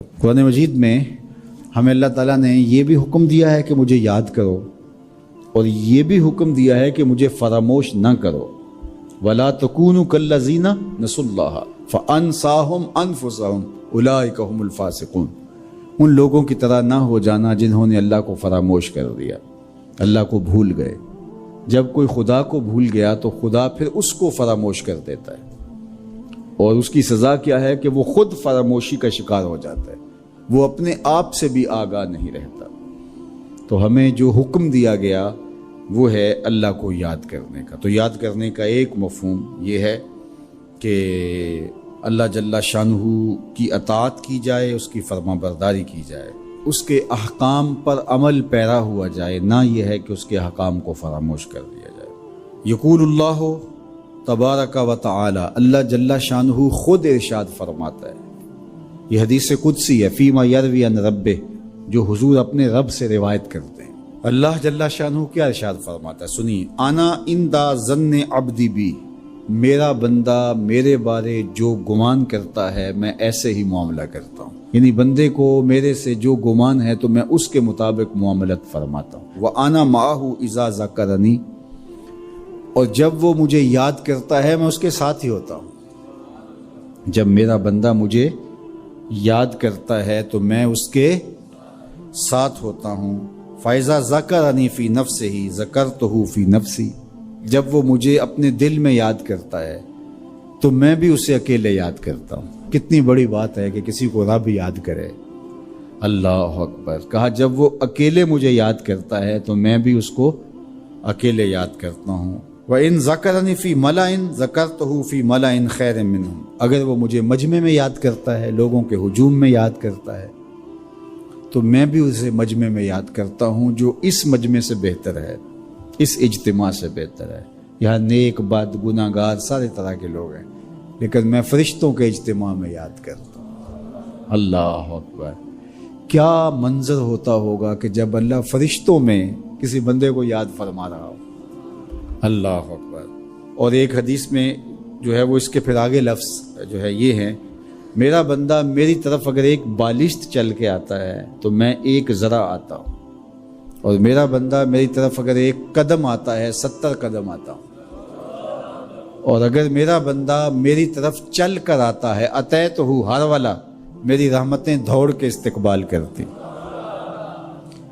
قرآن مجید میں ہمیں اللہ تعالیٰ نے یہ بھی حکم دیا ہے کہ مجھے یاد کرو، اور یہ بھی حکم دیا ہے کہ مجھے فراموش نہ کرو۔ وَلَا تَكُونُوا كَالَّذِينَ نَسُوا اللَّهَ فَأَنسَاهُمْ أَنفُسَهُمْ أُولَٰئِكَ هُمُ الْفَاسِقُونَ۔ ان لوگوں کی طرح نہ ہو جانا جنہوں نے اللہ کو فراموش کر دیا، اللہ کو بھول گئے۔ جب کوئی خدا کو بھول گیا تو خدا پھر اس کو فراموش کر دیتا ہے، اور اس کی سزا کیا ہے کہ وہ خود فراموشی کا شکار ہو جاتا ہے، وہ اپنے آپ سے بھی آگاہ نہیں رہتا۔ تو ہمیں جو حکم دیا گیا وہ ہے اللہ کو یاد کرنے کا۔ تو یاد کرنے کا ایک مفہوم یہ ہے کہ اللہ جل شانہ کی اطاعت کی جائے، اس کی فرما برداری کی جائے، اس کے احکام پر عمل پیرا ہوا جائے، نہ یہ ہے کہ اس کے احکام کو فراموش کر دیا جائے۔ یقول اللہ تبارک و تعالی، اللہ جل شانہ خود ارشاد فرماتا ہے، یہ حدیث قدسی ہے، فیما یروی عن ربہ، جو حضور اپنے رب سے روایت کرتے ہیں۔ اللہ جل شانہ کیا ارشاد فرماتا ہے، سنیے، انا عند ظن عبدی بی، میرا بندہ میرے بارے جو گمان کرتا ہے میں ایسے ہی معاملہ کرتا ہوں، یعنی بندے کو میرے سے جو گمان ہے تو میں اس کے مطابق معاملت فرماتا ہوں۔ وَأَنَا مَعَهُ إِذَا ذَكَرَنِي، اور جب وہ مجھے یاد کرتا ہے میں اس کے ساتھ ہی ہوتا ہوں۔ جب میرا بندہ مجھے یاد کرتا ہے تو میں اس کے ساتھ ہوتا ہوں۔ فَإِذَا ذَكَرَنِي فِي نَفْسِهِ ذَكَرْتُهُ فِي نَفْسِي، جب وہ مجھے اپنے دل میں یاد کرتا ہے تو میں بھی اسے اکیلے یاد کرتا ہوں۔ کتنی بڑی بات ہے کہ کسی کو رب یاد کرے، اللہ اکبر۔ کہا جب وہ اکیلے مجھے یاد کرتا ہے تو میں بھی اس کو اکیلے یاد کرتا ہوں۔ وَإِن ذَكَرَنِي فِي مَلَئٍ ذَكَرْتُهُ فِي مَلَئٍ خَيْرٍ مِّنْهُمْ، اگر وہ مجھے مجمع میں یاد کرتا ہے، لوگوں کے ہجوم میں یاد کرتا ہے، تو میں بھی اسے مجمع میں یاد کرتا ہوں جو اس مجمع سے بہتر ہے، اس اجتماع سے بہتر ہے۔ یہاں نیک بد گناہ گار سارے طرح کے لوگ ہیں، لیکن میں فرشتوں کے اجتماع میں یاد کرتا ہوں۔ اللہ اکبر، کیا منظر ہوتا ہوگا کہ جب اللہ فرشتوں میں کسی بندے کو یاد فرما رہا ہو، اللہ اکبر۔ اور ایک حدیث میں جو ہے وہ اس کے پھر آگے لفظ جو ہے یہ ہے، میرا بندہ میری طرف اگر ایک بالشت چل کے آتا ہے تو میں ایک ذرا آتا ہوں، اور میرا بندہ میری طرف اگر ایک قدم آتا ہے 70 قدم آتا ہوں، اور اگر میرا بندہ میری طرف چل کر آتا ہے اتیتہ ہر والا، میری رحمتیں دوڑ کے استقبال کرتی۔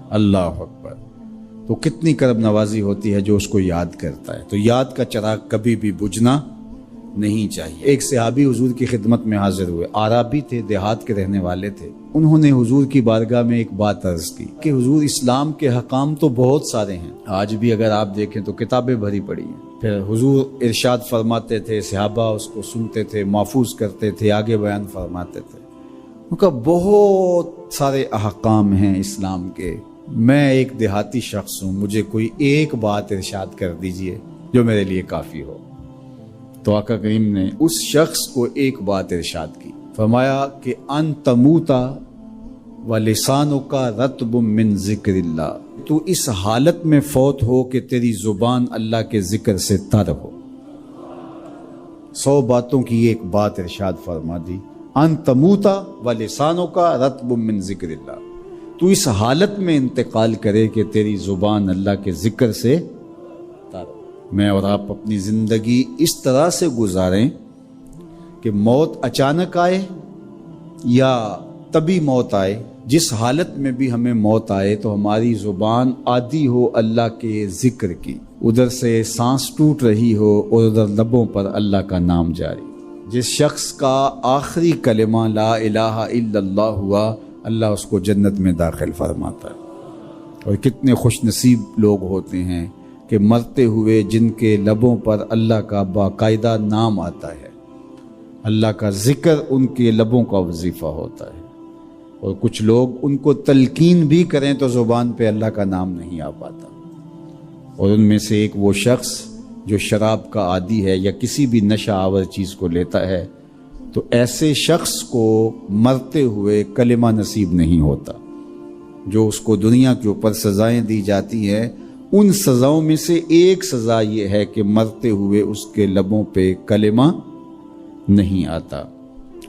اللہ اکبر۔ تو کتنی کرم نوازی ہوتی ہے جو اس کو یاد کرتا ہے۔ تو یاد کا چراغ کبھی بھی بجھنا نہیں چاہیے۔ ایک صحابی حضور کی خدمت میں حاضر ہوئے، عربی تھے، دیہات کے رہنے والے تھے۔ انہوں نے حضور کی بارگاہ میں ایک بات عرض کی کہ حضور، اسلام کے حکام تو بہت سارے ہیں، آج بھی اگر آپ دیکھیں تو کتابیں بھری پڑی ہیں۔ پھر حضور ارشاد فرماتے تھے، صحابہ اس کو سنتے تھے، محفوظ کرتے تھے، آگے بیان فرماتے تھے۔ ان کا بہت سارے احکام ہیں اسلام کے، میں ایک دیہاتی شخص ہوں، مجھے کوئی ایک بات ارشاد کر دیجئے جو میرے لیے کافی ہو۔ تو آقا کریم نے اس شخص کو ایک بات ارشاد کی، فرمایا کہ ان تموتا ولسانک رطب من ذکر اللہ، تو اس حالت میں فوت ہو کہ تیری زبان اللہ کے ذکر سے تر ہو۔ 100 باتوں کی ایک بات ارشاد فرما دی، ان تموتا ولسانک رطب من ذکر اللہ، تو اس حالت میں انتقال کرے کہ تیری زبان اللہ کے ذکر سے تر ہو۔ میں اور آپ اپنی زندگی اس طرح سے گزاریں کہ موت اچانک آئے یا طبی موت آئے، جس حالت میں بھی ہمیں موت آئے تو ہماری زبان عادی ہو اللہ کے ذکر کی، ادھر سے سانس ٹوٹ رہی ہو اور ادھر لبوں پر اللہ کا نام جاری۔ جس شخص کا آخری کلمہ لا الہ الا اللہ ہوا، اللہ اس کو جنت میں داخل فرماتا ہے۔ اور کتنے خوش نصیب لوگ ہوتے ہیں کہ مرتے ہوئے جن کے لبوں پر اللہ کا باقاعدہ نام آتا ہے، اللہ کا ذکر ان کے لبوں کا وظیفہ ہوتا ہے۔ اور کچھ لوگ ان کو تلقین بھی کریں تو زبان پہ اللہ کا نام نہیں آ پاتا۔ اور ان میں سے ایک وہ شخص جو شراب کا عادی ہے یا کسی بھی نشہ آور چیز کو لیتا ہے، تو ایسے شخص کو مرتے ہوئے کلمہ نصیب نہیں ہوتا۔ جو اس کو دنیا کے اوپر سزائیں دی جاتی ہیں، ان سزاؤں میں سے ایک سزا یہ ہے کہ مرتے ہوئے اس کے لبوں پہ کلمہ نہیں آتا۔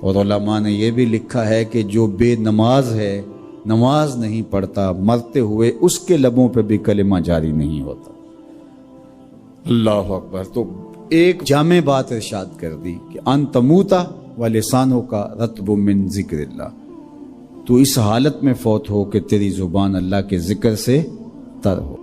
اور علماء نے یہ بھی لکھا ہے کہ جو بے نماز ہے، نماز نہیں پڑھتا، مرتے ہوئے اس کے لبوں پہ بھی کلمہ جاری نہیں ہوتا۔ اللہ اکبر۔ تو ایک جامع بات ارشاد کر دی کہ ان تموتا ولسانوں کا رطب من ذکر اللہ، تو اس حالت میں فوت ہو کہ تیری زبان اللہ کے ذکر سے تر ہو۔